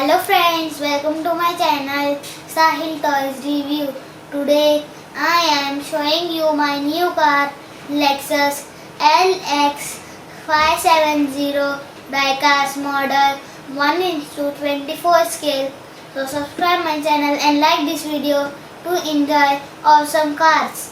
Hello friends, welcome to my channel Sahil ToysReview. Today I am showing you my new car Lexus LX 570 Diecast Model 1:24 scale. So subscribe my channel and like this video to enjoy awesome cars.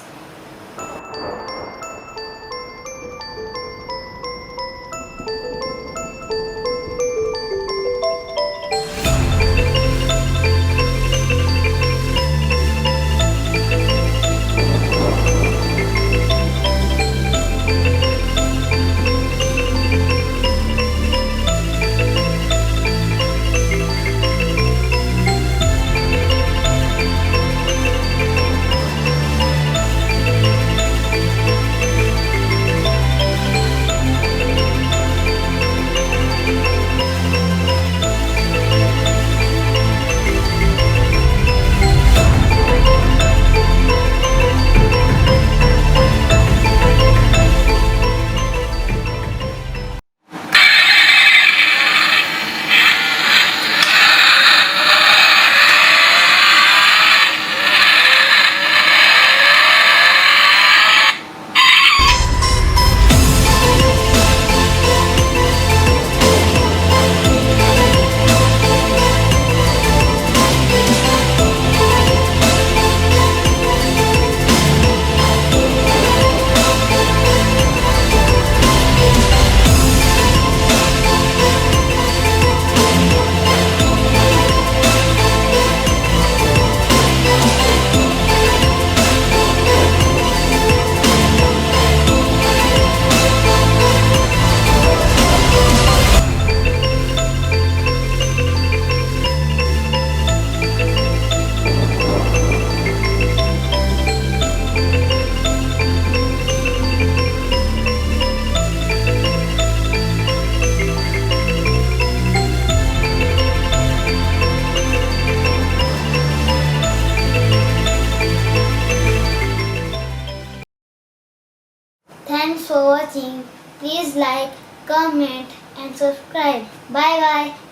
Thanks for watching. Please like, comment and subscribe. Bye bye.